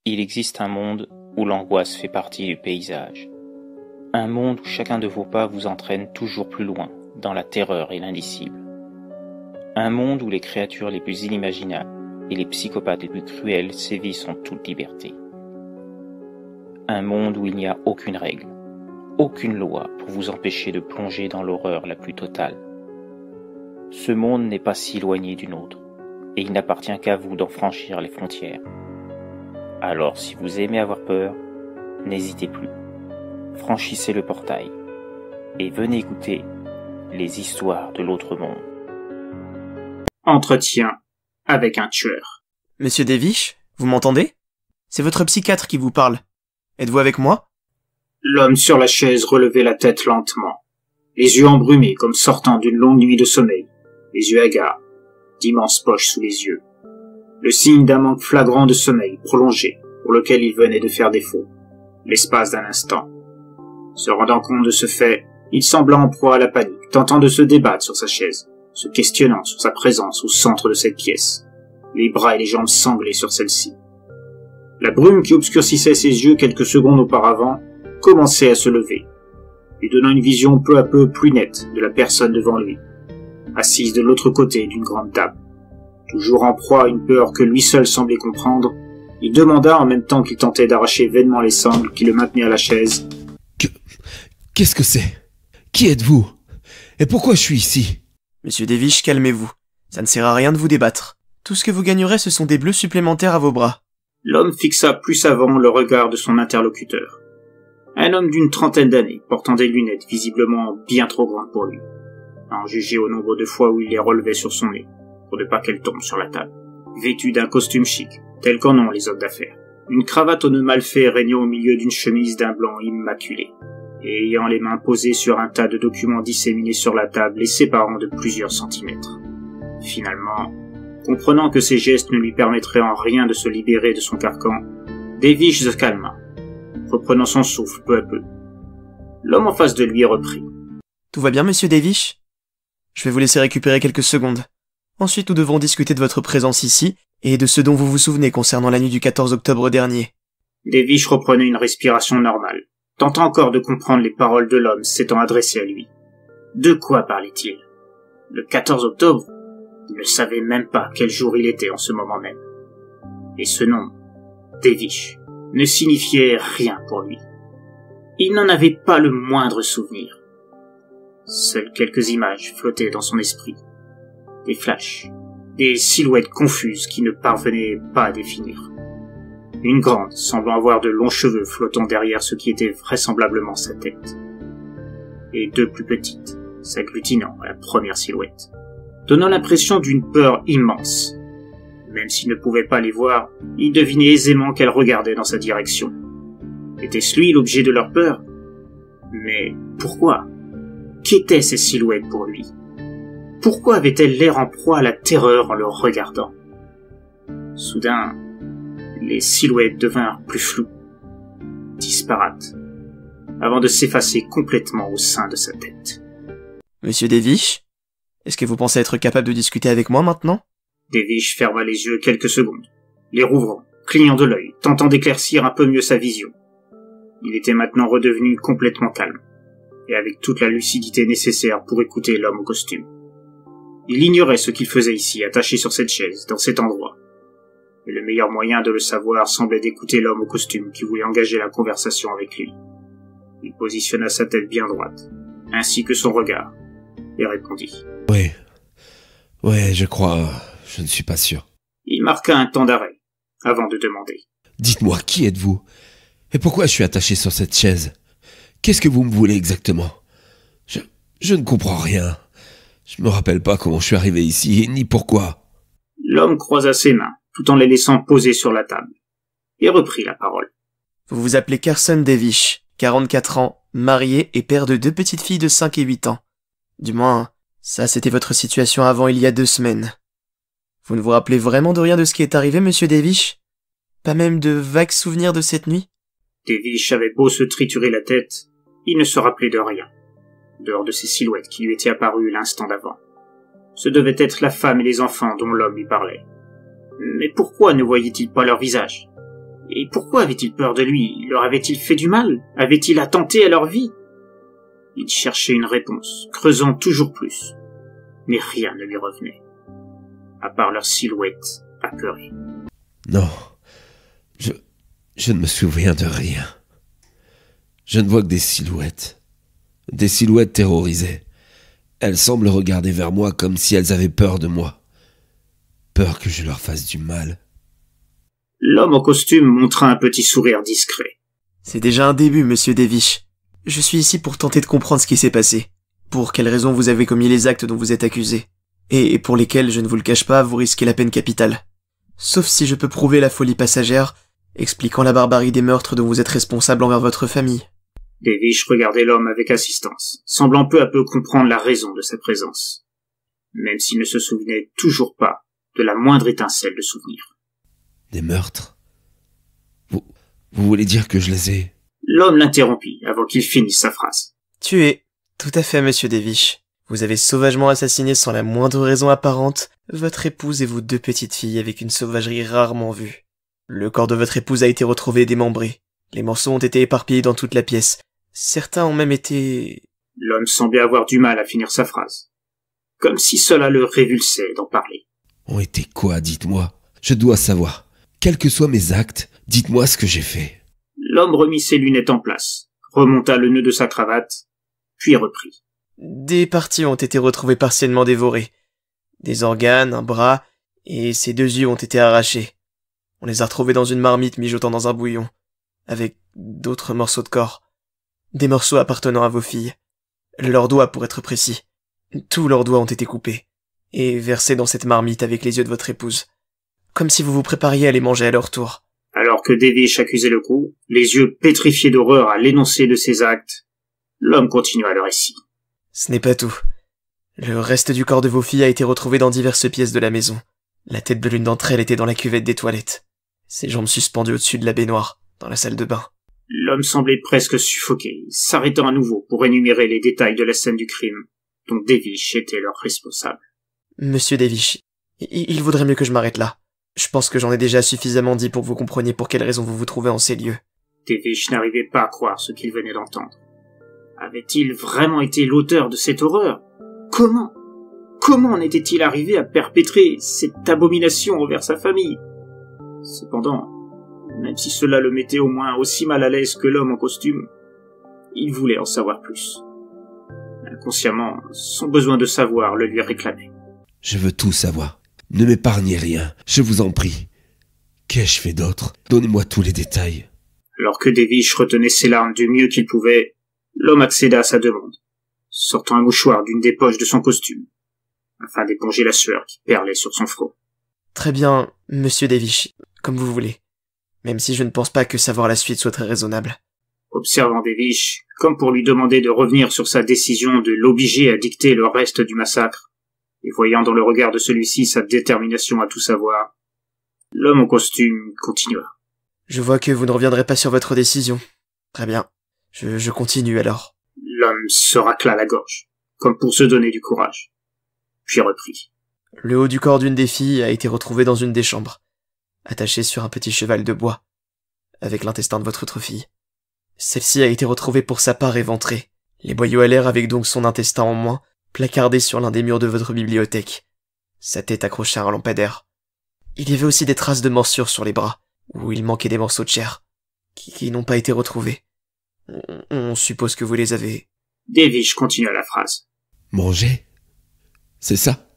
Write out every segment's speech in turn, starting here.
Il existe un monde où l'angoisse fait partie du paysage. Un monde où chacun de vos pas vous entraîne toujours plus loin, dans la terreur et l'indicible. Un monde où les créatures les plus inimaginables et les psychopathes les plus cruels sévissent en toute liberté. Un monde où il n'y a aucune règle, aucune loi pour vous empêcher de plonger dans l'horreur la plus totale. Ce monde n'est pas si éloigné du nôtre, et il n'appartient qu'à vous d'en franchir les frontières. Alors si vous aimez avoir peur, n'hésitez plus. Franchissez le portail et venez écouter les histoires de l'autre monde. Entretien avec un tueur. Monsieur Davish, vous m'entendez? C'est votre psychiatre qui vous parle. Êtes-vous avec moi? L'homme sur la chaise relevait la tête lentement, les yeux embrumés comme sortant d'une longue nuit de sommeil, les yeux hagards, d'immenses poches sous les yeux. Le signe d'un manque flagrant de sommeil prolongé pour lequel il venait de faire défaut, l'espace d'un instant. Se rendant compte de ce fait, il sembla en proie à la panique, tentant de se débattre sur sa chaise, se questionnant sur sa présence au centre de cette pièce, les bras et les jambes sanglés sur celle-ci. La brume qui obscurcissait ses yeux quelques secondes auparavant commençait à se lever, lui donnant une vision peu à peu plus nette de la personne devant lui, assise de l'autre côté d'une grande table. Toujours en proie à une peur que lui seul semblait comprendre, il demanda en même temps qu'il tentait d'arracher vainement les sangles qui le maintenaient à la chaise. Qu'est-ce que c'est? Qui êtes-vous? Et pourquoi je suis ici? Monsieur Davish, calmez-vous. Ça ne sert à rien de vous débattre. Tout ce que vous gagnerez, ce sont des bleus supplémentaires à vos bras. L'homme fixa plus avant le regard de son interlocuteur. Un homme d'une trentaine d'années, portant des lunettes visiblement bien trop grandes pour lui, à en juger au nombre de fois où il les relevait sur son nez, pour ne pas qu'elles tombent sur la table. Vêtu d'un costume chic, tel qu'en ont les hommes d'affaires. Une cravate aux nœuds mal faits régnant au milieu d'une chemise d'un blanc immaculé, et ayant les mains posées sur un tas de documents disséminés sur la table les séparant de plusieurs centimètres. Finalement, comprenant que ces gestes ne lui permettraient en rien de se libérer de son carcan, Davish se calma, reprenant son souffle peu à peu. L'homme en face de lui reprit. Tout va bien, monsieur Davish? Je vais vous laisser récupérer quelques secondes. Ensuite, nous devrons discuter de votre présence ici et de ce dont vous vous souvenez concernant la nuit du 14 octobre dernier. Davish reprenait une respiration normale, tentant encore de comprendre les paroles de l'homme s'étant adressé à lui. De quoi parlait-il? Le 14 octobre? Il ne savait même pas quel jour il était en ce moment même. Et ce nom, Davish, ne signifiait rien pour lui. Il n'en avait pas le moindre souvenir. Seules quelques images flottaient dans son esprit. Des flashs, des silhouettes confuses qui ne parvenaient pas à définir. Une grande, semblant avoir de longs cheveux flottant derrière ce qui était vraisemblablement sa tête. Et deux plus petites, s'agglutinant à la première silhouette, donnant l'impression d'une peur immense. Même s'il ne pouvait pas les voir, il devinait aisément qu'elles regardaient dans sa direction. Était-ce lui l'objet de leur peur? Mais pourquoi? Qu'étaient ces silhouettes pour lui? Pourquoi avait-elle l'air en proie à la terreur en le regardant? Soudain, les silhouettes devinrent plus floues, disparates, avant de s'effacer complètement au sein de sa tête. Monsieur Davish, est-ce que vous pensez être capable de discuter avec moi maintenant? Davish ferma les yeux quelques secondes, les rouvrant, clignant de l'œil, tentant d'éclaircir un peu mieux sa vision. Il était maintenant redevenu complètement calme, et avec toute la lucidité nécessaire pour écouter l'homme au costume. Il ignorait ce qu'il faisait ici, attaché sur cette chaise, dans cet endroit. Et le meilleur moyen de le savoir semblait d'écouter l'homme au costume qui voulait engager la conversation avec lui. Il positionna sa tête bien droite, ainsi que son regard, et répondit. Ouais, je crois... Je ne suis pas sûr. Il marqua un temps d'arrêt, avant de demander. Dites-moi, qui êtes-vous? Et pourquoi je suis attaché sur cette chaise? Qu'est-ce que vous me voulez exactement? Je ne comprends rien. Je me rappelle pas comment je suis arrivé ici, ni pourquoi. L'homme croisa ses mains, tout en les laissant poser sur la table, et reprit la parole. Vous vous appelez Carson Davish, 44 ans, marié et père de 2 petites filles de 5 et 8 ans. Du moins, ça c'était votre situation avant il y a 2 semaines. Vous ne vous rappelez vraiment de rien de ce qui est arrivé, monsieur Davish? Pas même de vagues souvenirs de cette nuit? Davish avait beau se triturer la tête, il ne se rappelait de rien, dehors de ces silhouettes qui lui étaient apparues l'instant d'avant. Ce devait être la femme et les enfants dont l'homme lui parlait. Mais pourquoi ne voyait-il pas leur visage? Et pourquoi avait-il peur de lui? Leur avait-il fait du mal? Avait-il attenté à leur vie? Il cherchait une réponse, creusant toujours plus. Mais rien ne lui revenait, à part leur silhouette apeurée. Non, je ne me souviens de rien. Je ne vois que des silhouettes terrorisées. Elles semblent regarder vers moi comme si elles avaient peur de moi. Peur que je leur fasse du mal. L'homme en costume montra un petit sourire discret. C'est déjà un début, monsieur Davish. Je suis ici pour tenter de comprendre ce qui s'est passé. Pour quelles raisons vous avez commis les actes dont vous êtes accusé. Et pour lesquels, je ne vous le cache pas, vous risquez la peine capitale. Sauf si je peux prouver la folie passagère, expliquant la barbarie des meurtres dont vous êtes responsable envers votre famille. Davish regardait l'homme avec insistance, semblant peu à peu comprendre la raison de sa présence, même s'il ne se souvenait toujours pas de la moindre étincelle de souvenir. Des meurtres? Vous voulez dire que je les ai... L'homme l'interrompit avant qu'il finisse sa phrase. Tué. Tout à fait, monsieur Davish. Vous avez sauvagement assassiné sans la moindre raison apparente votre épouse et vos 2 petites filles avec une sauvagerie rarement vue. Le corps de votre épouse a été retrouvé démembré. Les morceaux ont été éparpillés dans toute la pièce. Certains ont même été... L'homme semblait avoir du mal à finir sa phrase, comme si cela le révulsait d'en parler. Ont été quoi, dites-moi? Je dois savoir. Quels que soient mes actes, dites-moi ce que j'ai fait. L'homme remit ses lunettes en place, remonta le nœud de sa cravate, puis reprit. Des parties ont été retrouvées partiellement dévorées. Des organes, un bras, et ses 2 yeux ont été arrachés. On les a retrouvés dans une marmite mijotant dans un bouillon, avec d'autres morceaux de corps. Des morceaux appartenant à vos filles. Leurs doigts, pour être précis. Tous leurs doigts ont été coupés, et versés dans cette marmite avec les yeux de votre épouse. Comme si vous vous prépariez à les manger à leur tour. Alors que Davish accusait le coup, les yeux pétrifiés d'horreur à l'énoncé de ses actes, l'homme continua le récit. Ce n'est pas tout. Le reste du corps de vos filles a été retrouvé dans diverses pièces de la maison. La tête de l'une d'entre elles était dans la cuvette des toilettes. Ses jambes suspendues au-dessus de la baignoire, dans la salle de bain. L'homme semblait presque suffoqué, s'arrêtant à nouveau pour énumérer les détails de la scène du crime, dont Davish était leur responsable. Monsieur Davish, il vaudrait mieux que je m'arrête là. Je pense que j'en ai déjà suffisamment dit pour que vous compreniez pour quelles raisons vous vous trouvez en ces lieux. Davish n'arrivait pas à croire ce qu'il venait d'entendre. Avait-il vraiment été l'auteur de cette horreur? Comment en était-il arrivé à perpétrer cette abomination envers sa famille? Cependant, même si cela le mettait au moins aussi mal à l'aise que l'homme en costume, il voulait en savoir plus. Inconsciemment, son besoin de savoir le lui réclamait. Je veux tout savoir. Ne m'épargnez rien, je vous en prie. Qu'ai-je fait d'autre? Donnez-moi tous les détails. Alors que Davish retenait ses larmes du mieux qu'il pouvait, l'homme accéda à sa demande, sortant un mouchoir d'une des poches de son costume, afin d'éponger la sueur qui perlait sur son front. Très bien, monsieur Davish, comme vous voulez. Même si je ne pense pas que savoir la suite soit très raisonnable. Observant Davish, comme pour lui demander de revenir sur sa décision de l'obliger à dicter le reste du massacre, et voyant dans le regard de celui-ci sa détermination à tout savoir, l'homme en costume continua. Je vois que vous ne reviendrez pas sur votre décision. Très bien. Je continue alors. L'homme se racla la gorge, comme pour se donner du courage, puis reprit. Le haut du corps d'une des filles a été retrouvé dans une des chambres, attaché sur un petit cheval de bois, avec l'intestin de votre autre fille. Celle-ci a été retrouvée pour sa part éventrée, les boyaux à l'air avec donc son intestin en moins, placardé sur l'un des murs de votre bibliothèque, sa tête accrochée à un lampadaire. Il y avait aussi des traces de morsures sur les bras, où il manquait des morceaux de chair, qui n'ont pas été retrouvés. On suppose que vous les avez... Davish continua la phrase. Manger? C'est ça?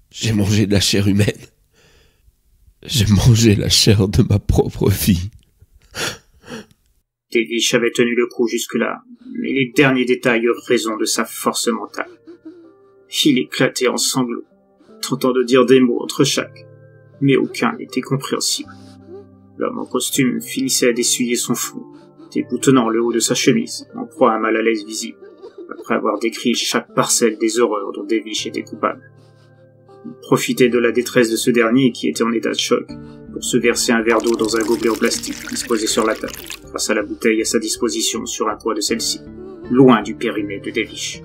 J'ai mangé de la chair humaine. J'ai mangé la chair de ma propre fille. Davish avait tenu le coup jusque-là, mais les derniers détails eurent raison de sa force mentale. Il éclatait en sanglots, tentant de dire des mots entre chaque, mais aucun n'était compréhensible. L'homme en costume finissait d'essuyer son front, déboutonnant le haut de sa chemise, en proie à un mal à l'aise visible, après avoir décrit chaque parcelle des horreurs dont Davish était coupable. Il profitait de la détresse de ce dernier, qui était en état de choc, pour se verser un verre d'eau dans un gobelet en plastique disposé sur la table, face à la bouteille à sa disposition sur un poids de celle-ci, loin du périmètre de Davish,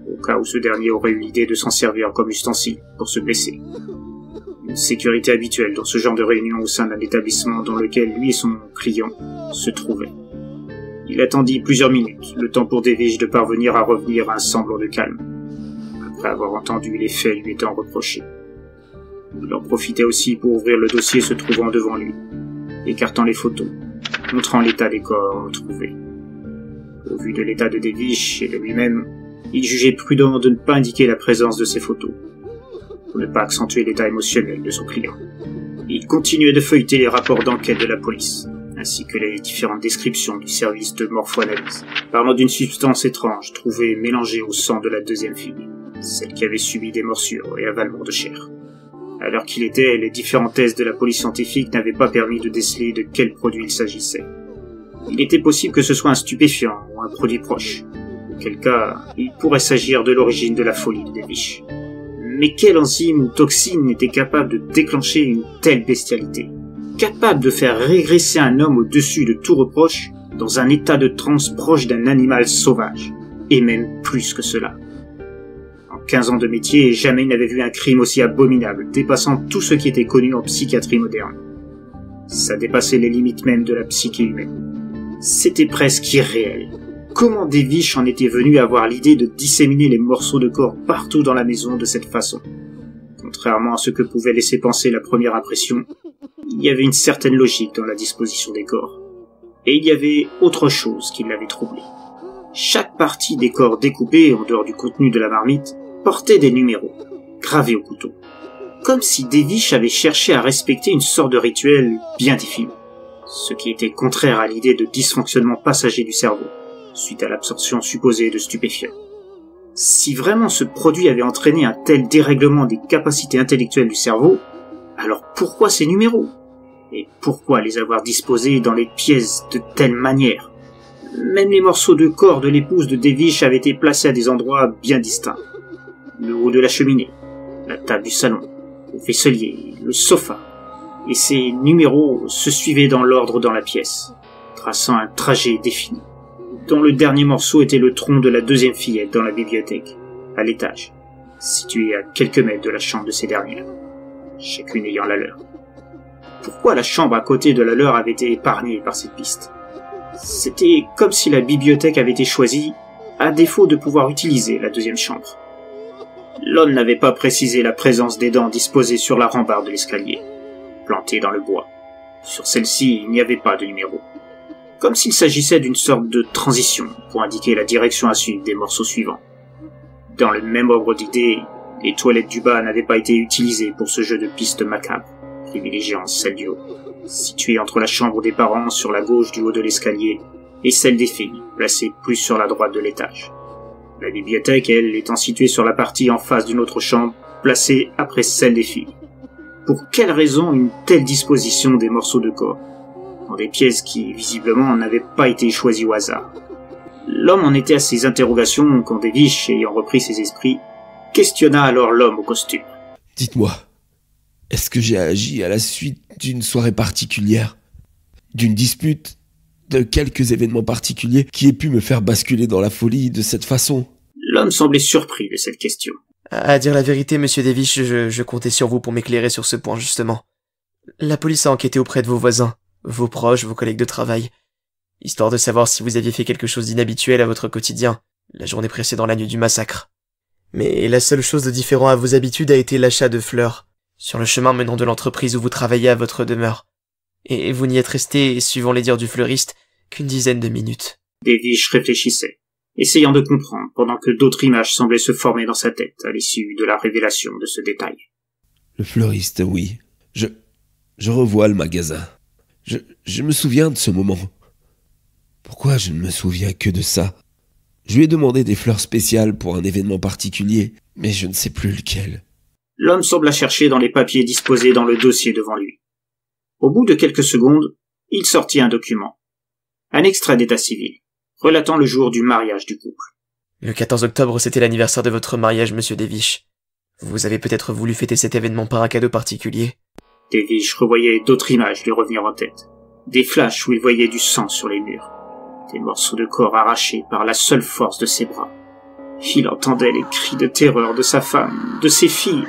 au cas où ce dernier aurait eu l'idée de s'en servir comme ustensile pour se blesser. Une sécurité habituelle dans ce genre de réunion au sein d'un établissement dans lequel lui et son client se trouvaient. Il attendit plusieurs minutes, le temps pour Davish de parvenir à revenir à un semblant de calme, après avoir entendu les faits lui étant reprochés. Il en profitait aussi pour ouvrir le dossier se trouvant devant lui, écartant les photos, montrant l'état des corps retrouvés. Au vu de l'état de Davish et de lui-même, il jugeait prudent de ne pas indiquer la présence de ces photos, pour ne pas accentuer l'état émotionnel de son client. Il continuait de feuilleter les rapports d'enquête de la police, ainsi que les différentes descriptions du service de morpho-analyse, parlant d'une substance étrange trouvée mélangée au sang de la deuxième fille, celle qui avait subi des morsures et avalements de chair. À l'heure qu'il était, les différents tests de la police scientifique n'avaient pas permis de déceler de quel produit il s'agissait. Il était possible que ce soit un stupéfiant ou un produit proche, auquel cas il pourrait s'agir de l'origine de la folie de Davish. Mais quelle enzyme ou toxine était capable de déclencher une telle bestialité, capable de faire régresser un homme au-dessus de tout reproche dans un état de transe proche d'un animal sauvage, et même plus que cela. En 15 ans de métier, jamais il n'avait vu un crime aussi abominable, dépassant tout ce qui était connu en psychiatrie moderne. Ça dépassait les limites même de la psyché humaine. C'était presque irréel. Comment Davish en était venu à avoir l'idée de disséminer les morceaux de corps partout dans la maison de cette façon? Contrairement à ce que pouvait laisser penser la première impression, il y avait une certaine logique dans la disposition des corps. Et il y avait autre chose qui l'avait troublé. Chaque partie des corps découpés, en dehors du contenu de la marmite, portait des numéros, gravés au couteau. Comme si Davish avait cherché à respecter une sorte de rituel bien défini. Ce qui était contraire à l'idée de dysfonctionnement passager du cerveau, suite à l'absorption supposée de stupéfiants. Si vraiment ce produit avait entraîné un tel dérèglement des capacités intellectuelles du cerveau, alors pourquoi ces numéros? Et pourquoi les avoir disposés dans les pièces de telle manière? Même les morceaux de corps de l'épouse de Davish avaient été placés à des endroits bien distincts. Le haut de la cheminée, la table du salon, le vaisselier, le sofa. Et ces numéros se suivaient dans l'ordre dans la pièce, traçant un trajet défini, dont le dernier morceau était le tronc de la deuxième fillette dans la bibliothèque, à l'étage, située à quelques mètres de la chambre de ces dernières, chacune ayant la leur. Pourquoi la chambre à côté de la leur avait été épargnée par cette piste? C'était comme si la bibliothèque avait été choisie, à défaut de pouvoir utiliser la deuxième chambre. L'homme n'avait pas précisé la présence des dents disposées sur la rambarde de l'escalier, plantées dans le bois. Sur celle-ci, il n'y avait pas de numéro. Comme s'il s'agissait d'une sorte de transition pour indiquer la direction à suivre des morceaux suivants. Dans le même ordre d'idées, les toilettes du bas n'avaient pas été utilisées pour ce jeu de pistes macabre, privilégiant celle du haut, située entre la chambre des parents sur la gauche du haut de l'escalier et celle des filles, placée plus sur la droite de l'étage. La bibliothèque, elle, étant située sur la partie en face d'une autre chambre, placée après celle des filles. Pour quelle raison une telle disposition des morceaux de corps, dans des pièces qui, visiblement, n'avaient pas été choisies au hasard? L'homme en était à ses interrogations quand Davish, ayant repris ses esprits, questionna alors l'homme au costume. « Dites-moi, est-ce que j'ai agi à la suite d'une soirée particulière, d'une dispute, de quelques événements particuliers qui aient pu me faire basculer dans la folie de cette façon ?» L'homme semblait surpris de cette question. À dire la vérité, monsieur Davish, je comptais sur vous pour m'éclairer sur ce point, justement. La police a enquêté auprès de vos voisins, vos proches, vos collègues de travail, histoire de savoir si vous aviez fait quelque chose d'inhabituel à votre quotidien, la journée précédant la nuit du massacre. Mais la seule chose de différent à vos habitudes a été l'achat de fleurs, sur le chemin menant de l'entreprise où vous travaillez à votre demeure. Et vous n'y êtes resté, suivant les dires du fleuriste, qu'une dizaine de minutes. Davish réfléchissait, essayant de comprendre, pendant que d'autres images semblaient se former dans sa tête à l'issue de la révélation de ce détail. Le fleuriste, oui. Je revois le magasin. Je me souviens de ce moment. Pourquoi je ne me souviens que de ça? Je lui ai demandé des fleurs spéciales pour un événement particulier, mais je ne sais plus lequel. L'homme sembla chercher dans les papiers disposés dans le dossier devant lui. Au bout de quelques secondes, il sortit un document. Un extrait d'état civil, relatant le jour du mariage du couple. Le 14 octobre, c'était l'anniversaire de votre mariage, monsieur Davish. Vous avez peut-être voulu fêter cet événement par un cadeau particulier. Davish revoyait d'autres images lui revenir en tête. Des flashs où il voyait du sang sur les murs. Des morceaux de corps arrachés par la seule force de ses bras. Il entendait les cris de terreur de sa femme, de ses filles.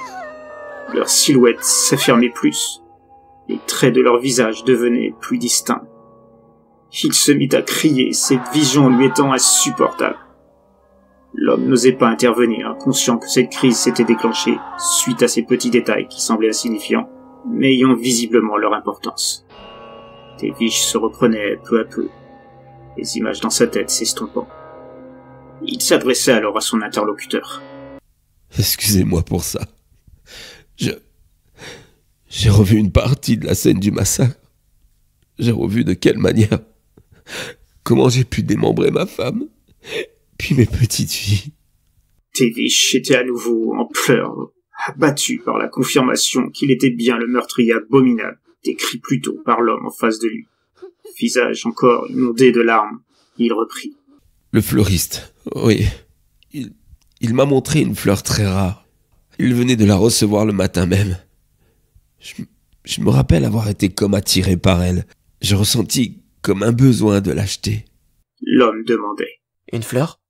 Leur silhouette s'affirmait plus. Les traits de leur visage devenaient plus distincts. Il se mit à crier, cette vision lui étant insupportable. L'homme n'osait pas intervenir, conscient que cette crise s'était déclenchée suite à ces petits détails qui semblaient insignifiants, mais ayant visiblement leur importance. Davish se reprenait peu à peu, les images dans sa tête s'estompant. Il s'adressait alors à son interlocuteur. « Excusez-moi pour ça. J'ai revu une partie de la scène du massacre. J'ai revu de quelle manière, comment j'ai pu démembrer ma femme, puis mes petites filles. » Davish était à nouveau en pleurs, abattu par la confirmation qu'il était bien le meurtrier abominable décrit plus tôt par l'homme en face de lui. Visage encore inondé de larmes, il reprit. « Le fleuriste, oui. Il m'a montré une fleur très rare. Il venait de la recevoir le matin même. Je me rappelle avoir été comme attiré par elle. Je ressentis comme un besoin de l'acheter. » L'homme demandait. « Une fleur?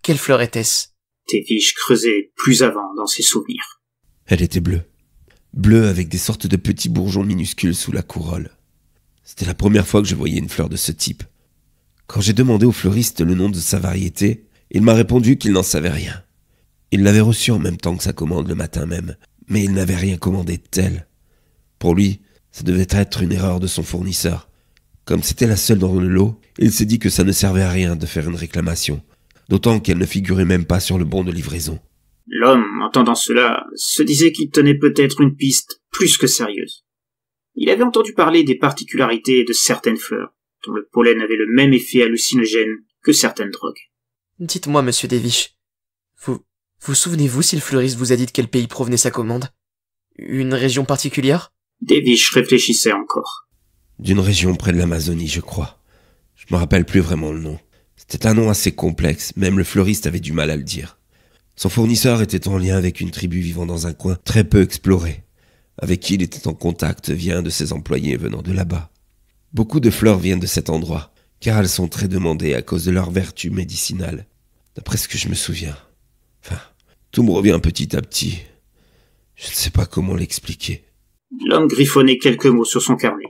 Quelle fleur était-ce » Davish creusait plus avant dans ses souvenirs. Elle était bleue. Bleue avec des sortes de petits bourgeons minuscules sous la corolle. C'était la première fois que je voyais une fleur de ce type. Quand j'ai demandé au fleuriste le nom de sa variété, il m'a répondu qu'il n'en savait rien. Il l'avait reçue en même temps que sa commande le matin même, mais il n'avait rien commandé de tel. Pour lui, ça devait être une erreur de son fournisseur. Comme c'était la seule dans le lot, il s'est dit que ça ne servait à rien de faire une réclamation, d'autant qu'elle ne figurait même pas sur le bon de livraison. L'homme, entendant cela, se disait qu'il tenait peut-être une piste plus que sérieuse. Il avait entendu parler des particularités de certaines fleurs, dont le pollen avait le même effet hallucinogène que certaines drogues. Dites-moi, monsieur Davish, vous souvenez-vous si le fleuriste vous a dit de quel pays provenait sa commande? Une région particulière? Davish réfléchissait encore. D'une région près de l'Amazonie, je crois. Je me rappelle plus vraiment le nom. C'était un nom assez complexe, même le fleuriste avait du mal à le dire. Son fournisseur était en lien avec une tribu vivant dans un coin très peu exploré, avec qui il était en contact via un de ses employés venant de là-bas. Beaucoup de fleurs viennent de cet endroit, car elles sont très demandées à cause de leurs vertus médicinales, d'après ce que je me souviens. Enfin, tout me revient petit à petit. Je ne sais pas comment l'expliquer. L'homme griffonnait quelques mots sur son carnet,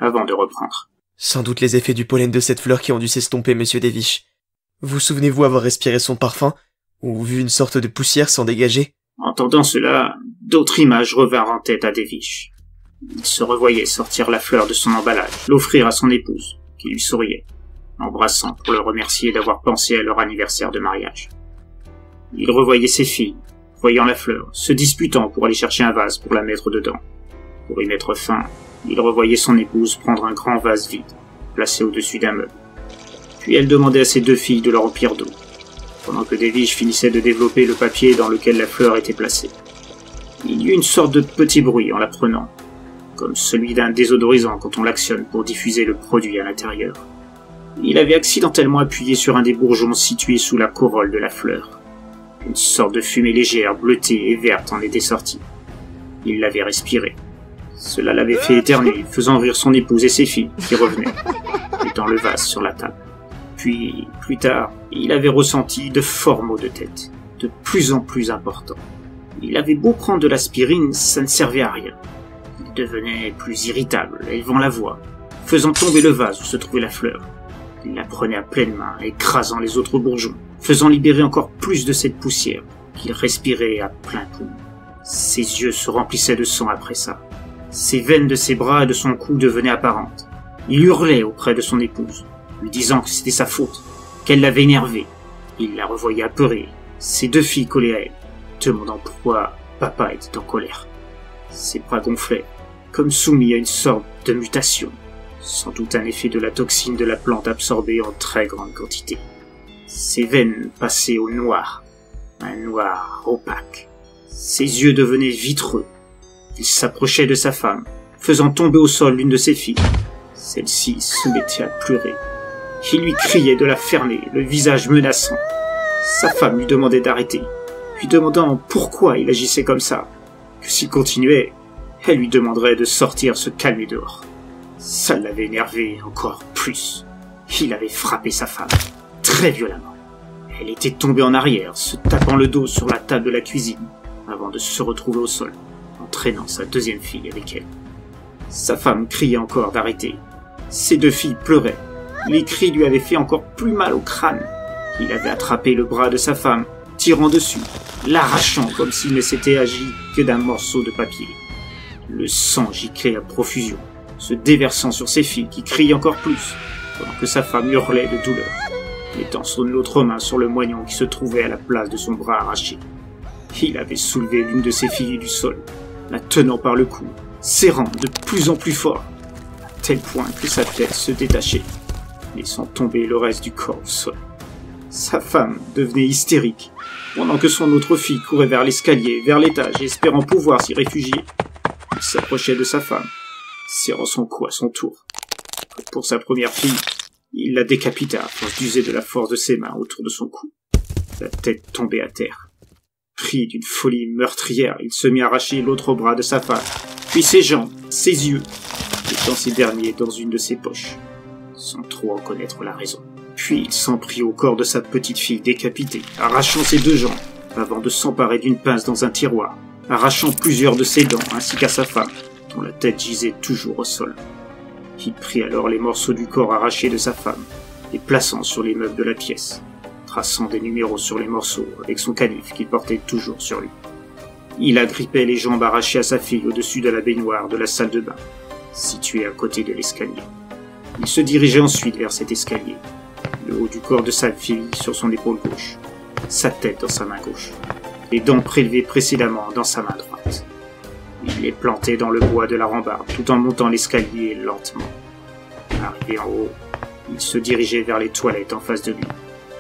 avant de reprendre. Sans doute les effets du pollen de cette fleur qui ont dû s'estomper, monsieur Davish. Vous souvenez-vous avoir respiré son parfum, ou vu une sorte de poussière s'en dégager? Entendant cela, d'autres images revinrent en tête à Davish. Il se revoyait sortir la fleur de son emballage, l'offrir à son épouse, qui lui souriait, embrassant pour le remercier d'avoir pensé à leur anniversaire de mariage. Il revoyait ses filles, voyant la fleur, se disputant pour aller chercher un vase pour la mettre dedans. Pour y mettre fin, il revoyait son épouse prendre un grand vase vide, placé au-dessus d'un meuble. Puis elle demandait à ses deux filles de le remplir d'eau, pendant que Davish finissait de développer le papier dans lequel la fleur était placée. Il y eut une sorte de petit bruit en la prenant, comme celui d'un désodorisant quand on l'actionne pour diffuser le produit à l'intérieur. Il avait accidentellement appuyé sur un des bourgeons situés sous la corolle de la fleur. Une sorte de fumée légère, bleutée et verte en était sortie. Il l'avait respirée. Cela l'avait fait éternuer, faisant rire son épouse et ses filles, qui revenaient, mettant le vase sur la table. Puis, plus tard, il avait ressenti de forts maux de tête, de plus en plus importants. Il avait beau prendre de l'aspirine, ça ne servait à rien. Il devenait plus irritable, élevant la voix, faisant tomber le vase où se trouvait la fleur. Il la prenait à pleine main, écrasant les autres bourgeons, faisant libérer encore plus de cette poussière qu'il respirait à plein poumon. Ses yeux se remplissaient de sang après ça. Ses veines de ses bras et de son cou devenaient apparentes. Il hurlait auprès de son épouse, lui disant que c'était sa faute, qu'elle l'avait énervé. Il la revoyait apeurée, ses deux filles collées à elle, demandant pourquoi papa était en colère. Ses bras gonflaient, comme soumis à une sorte de mutation, sans doute un effet de la toxine de la plante absorbée en très grande quantité. Ses veines passaient au noir, un noir opaque. Ses yeux devenaient vitreux. Il s'approchait de sa femme, faisant tomber au sol l'une de ses filles. Celle-ci se mettait à pleurer. Il lui criait de la fermer, le visage menaçant. Sa femme lui demandait d'arrêter, lui demandant pourquoi il agissait comme ça, que s'il continuait, elle lui demanderait de sortir se calmer dehors. Ça l'avait énervé encore plus. Il avait frappé sa femme, très violemment. Elle était tombée en arrière, se tapant le dos sur la table de la cuisine, avant de se retrouver au sol, en entraînant sa deuxième fille avec elle. Sa femme criait encore d'arrêter. Ses deux filles pleuraient. Les cris lui avaient fait encore plus mal au crâne. Il avait attrapé le bras de sa femme, tirant dessus, l'arrachant comme s'il ne s'était agi que d'un morceau de papier. Le sang giclait à profusion, se déversant sur ses filles qui criaient encore plus, pendant que sa femme hurlait de douleur, mettant son autre main sur le moignon qui se trouvait à la place de son bras arraché. Il avait soulevé l'une de ses filles du sol, la tenant par le cou, serrant de plus en plus fort, à tel point que sa tête se détachait, laissant tomber le reste du corps au sol. Sa femme devenait hystérique, pendant que son autre fille courait vers l'escalier, vers l'étage, espérant pouvoir s'y réfugier. Il s'approchait de sa femme, serrant son cou à son tour. Pour sa première fille, il la décapita à force d'user de la force de ses mains autour de son cou. La tête tombait à terre. Pris d'une folie meurtrière, il se mit à arracher l'autre bras de sa femme, puis ses jambes, ses yeux, mettant ces derniers dans une de ses poches, sans trop en connaître la raison. Puis il s'en prit au corps de sa petite fille décapitée, arrachant ses deux jambes, avant de s'emparer d'une pince dans un tiroir, arrachant plusieurs de ses dents ainsi qu'à sa femme, dont la tête gisait toujours au sol. Il prit alors les morceaux du corps arrachés de sa femme, les plaçant sur les meubles de la pièce, traçant des numéros sur les morceaux avec son canif qu'il portait toujours sur lui. Il agrippait les jambes arrachées à sa fille au-dessus de la baignoire de la salle de bain, située à côté de l'escalier. Il se dirigeait ensuite vers cet escalier, le haut du corps de sa fille sur son épaule gauche, sa tête dans sa main gauche, les dents prélevées précédemment dans sa main droite. Il les plantait dans le bois de la rambarde tout en montant l'escalier lentement. Arrivé en haut, il se dirigeait vers les toilettes en face de lui,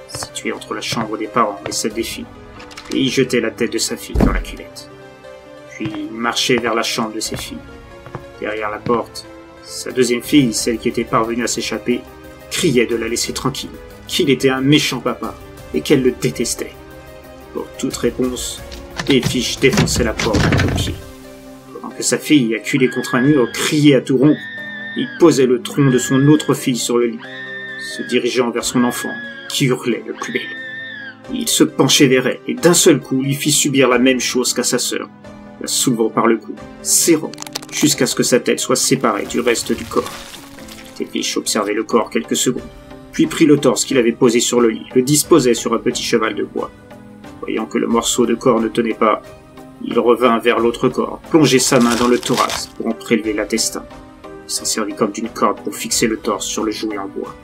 situées entre la chambre des parents et celle des filles, et y jetait la tête de sa fille dans la cuvette. Puis il marchait vers la chambre de ses filles. Derrière la porte, sa deuxième fille, celle qui était parvenue à s'échapper, criait de la laisser tranquille, qu'il était un méchant papa et qu'elle le détestait. Pour toute réponse, Devish défonçait la porte d'un coup de pied. Pendant que sa fille, acculée contre un mur, criait à tout rompre, il posait le tronc de son autre fille sur le lit, se dirigeant vers son enfant, qui hurlait le plus belle. Il se penchait vers elle et d'un seul coup lui fit subir la même chose qu'à sa sœur, la soulevant par le cou, serrant, jusqu'à ce que sa tête soit séparée du reste du corps. Devish observait le corps quelques secondes, puis prit le torse qu'il avait posé sur le lit, le disposait sur un petit cheval de bois. Voyant que le morceau de corps ne tenait pas, il revint vers l'autre corps, plongeait sa main dans le thorax pour en prélever l'intestin. Il s'en servit comme d'une corde pour fixer le torse sur le jouet en bois.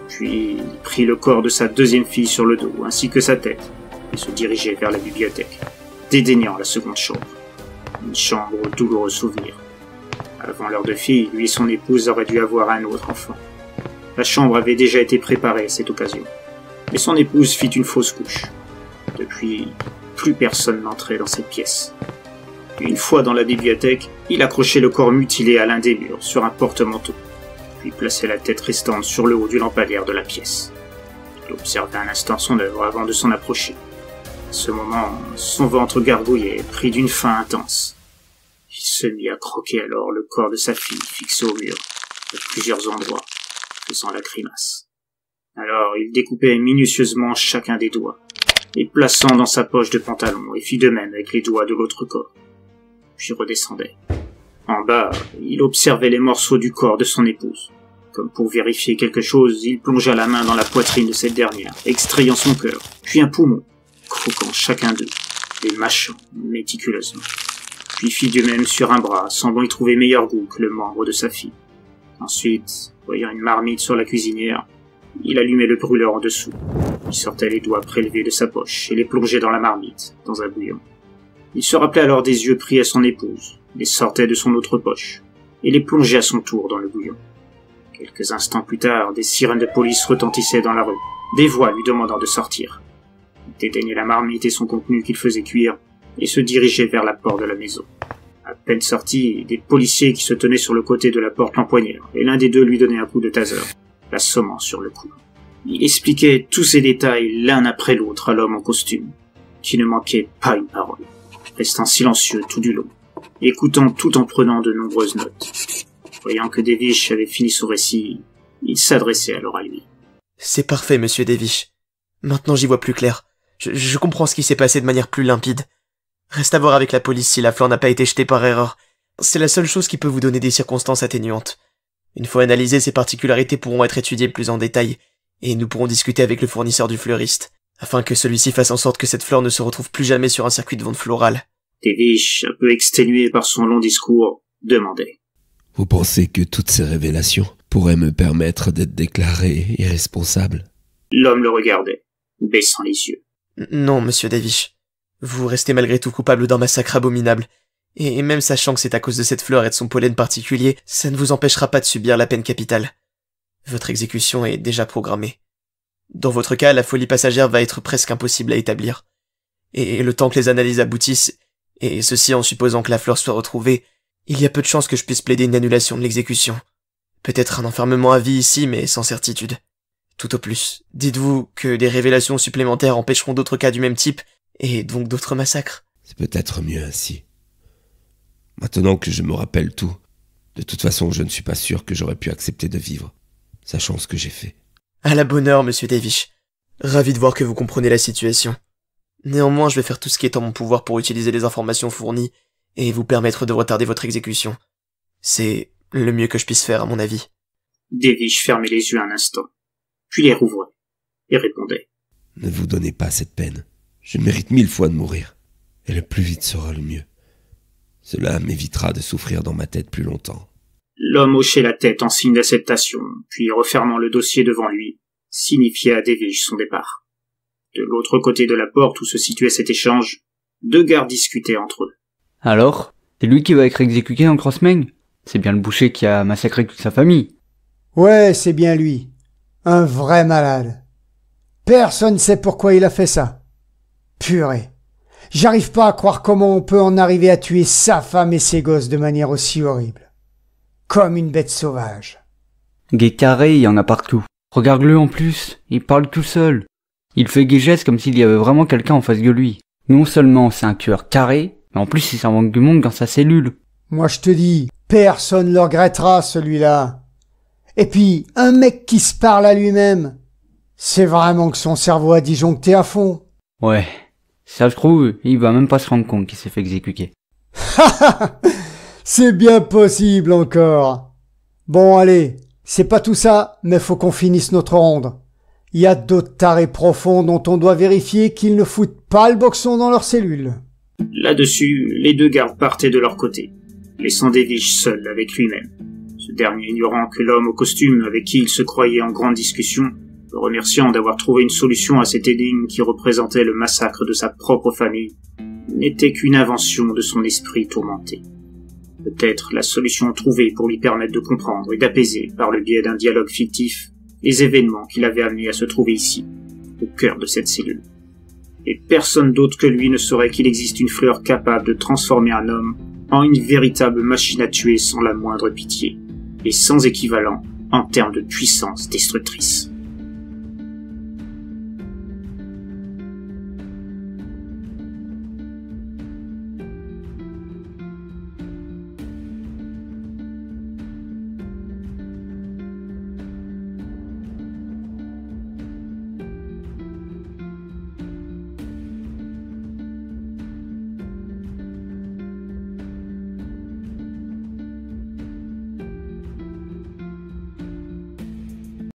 Puis il prit le corps de sa deuxième fille sur le dos, ainsi que sa tête, et se dirigeait vers la bibliothèque, dédaignant la seconde chambre. Une chambre aux douloureux souvenirs. Avant leur deux filles, lui et son épouse auraient dû avoir un autre enfant. La chambre avait déjà été préparée à cette occasion, mais son épouse fit une fausse couche. Depuis, plus personne n'entrait dans cette pièce. Une fois dans la bibliothèque, il accrochait le corps mutilé à l'un des murs sur un porte-manteau, puis plaçait la tête restante sur le haut du lampadaire de la pièce. Il observait un instant son œuvre avant de s'en approcher. À ce moment, son ventre gargouillait, pris d'une faim intense. Il se mit à croquer alors le corps de sa fille fixé au mur, à plusieurs endroits, faisant la grimace. Alors il découpait minutieusement chacun des doigts, les plaçant dans sa poche de pantalon, et fit de même avec les doigts de l'autre corps. Puis redescendait. En bas, il observait les morceaux du corps de son épouse. Comme pour vérifier quelque chose, il plongea la main dans la poitrine de cette dernière, extrayant son cœur, puis un poumon, croquant chacun d'eux, les mâchant méticuleusement. Puis fit de même sur un bras, semblant y trouver meilleur goût que le membre de sa fille. Ensuite, voyant une marmite sur la cuisinière, il allumait le brûleur en dessous. Il sortait les doigts prélevés de sa poche et les plongeait dans la marmite, dans un bouillon. Il se rappelait alors des yeux pris à son épouse, les sortait de son autre poche, et les plongeait à son tour dans le bouillon. Quelques instants plus tard, des sirènes de police retentissaient dans la rue, des voix lui demandant de sortir. Il dédaignait la marmite et son contenu qu'il faisait cuire, et se dirigeait vers la porte de la maison. À peine sorti, des policiers qui se tenaient sur le côté de la porte l'empoignèrent, et l'un des deux lui donnait un coup de taser, l'assommant sur le cou. Il expliquait tous ces détails l'un après l'autre à l'homme en costume, qui ne manquait pas une parole, restant silencieux tout du long, écoutant tout en prenant de nombreuses notes. Voyant que Devish avait fini son récit, il s'adressait alors à lui. « C'est parfait, monsieur Devish. Maintenant j'y vois plus clair. Je comprends ce qui s'est passé de manière plus limpide. Reste à voir avec la police si la fleur n'a pas été jetée par erreur. C'est la seule chose qui peut vous donner des circonstances atténuantes. Une fois analysées, ces particularités pourront être étudiées plus en détail, et nous pourrons discuter avec le fournisseur du fleuriste, afin que celui-ci fasse en sorte que cette fleur ne se retrouve plus jamais sur un circuit de vente florale. Davish, un peu exténué par son long discours, demandait. Vous pensez que toutes ces révélations pourraient me permettre d'être déclaré irresponsable? L'homme le regardait, baissant les yeux. Non, monsieur Davish. Vous restez malgré tout coupable d'un massacre abominable. Et même sachant que c'est à cause de cette fleur et de son pollen particulier, ça ne vous empêchera pas de subir la peine capitale. Votre exécution est déjà programmée. Dans votre cas, la folie passagère va être presque impossible à établir. Et le temps que les analyses aboutissent, et ceci en supposant que la fleur soit retrouvée, il y a peu de chances que je puisse plaider une annulation de l'exécution. Peut-être un enfermement à vie ici, mais sans certitude. Tout au plus, dites-vous que des révélations supplémentaires empêcheront d'autres cas du même type, et donc d'autres massacres. C'est peut-être mieux ainsi. Maintenant que je me rappelle tout, de toute façon je ne suis pas sûr que j'aurais pu accepter de vivre, sachant ce que j'ai fait. À la bonne heure, monsieur Davish. Ravi de voir que vous comprenez la situation. Néanmoins, je vais faire tout ce qui est en mon pouvoir pour utiliser les informations fournies et vous permettre de retarder votre exécution. C'est le mieux que je puisse faire, à mon avis. Davish fermait les yeux un instant, puis les rouvrait, et répondait. Ne vous donnez pas cette peine. Je mérite 1000 fois de mourir, et le plus vite sera le mieux. Cela m'évitera de souffrir dans ma tête plus longtemps. L'homme hochait la tête en signe d'acceptation, puis refermant le dossier devant lui, signifiait à Davish son départ. De l'autre côté de la porte où se situait cet échange, deux gardes discutaient entre eux. Alors, c'est lui qui va être exécuté en cross-main? C'est bien le boucher qui a massacré toute sa famille. Ouais, c'est bien lui. Un vrai malade. Personne ne sait pourquoi il a fait ça. Purée. J'arrive pas à croire comment on peut en arriver à tuer sa femme et ses gosses de manière aussi horrible. Comme une bête sauvage. Gay carré, il y en a partout. Regarde-le en plus, il parle tout seul. Il fait des gestes comme s'il y avait vraiment quelqu'un en face de lui. Non seulement c'est un tueur carré, mais en plus il s'en manque du monde dans sa cellule. Moi je te dis, personne le regrettera celui-là. Et puis, un mec qui se parle à lui-même, c'est vraiment que son cerveau a disjoncté à fond. Ouais, ça se trouve, il va même pas se rendre compte qu'il s'est fait exécuter. C'est bien possible encore. Bon allez, c'est pas tout ça, mais faut qu'on finisse notre ronde. Il y a d'autres tarés profonds dont on doit vérifier qu'ils ne foutent pas le boxon dans leur cellule. Là-dessus, les deux gardes partaient de leur côté, laissant Davish seul avec lui-même. Ce dernier ignorant que l'homme au costume avec qui il se croyait en grande discussion, le remerciant d'avoir trouvé une solution à cette énigme qui représentait le massacre de sa propre famille, n'était qu'une invention de son esprit tourmenté. Peut-être la solution trouvée pour lui permettre de comprendre et d'apaiser, par le biais d'un dialogue fictif, les événements qui l'avaient amené à se trouver ici, au cœur de cette cellule. Et personne d'autre que lui ne saurait qu'il existe une fleur capable de transformer un homme en une véritable machine à tuer sans la moindre pitié, et sans équivalent en termes de puissance destructrice.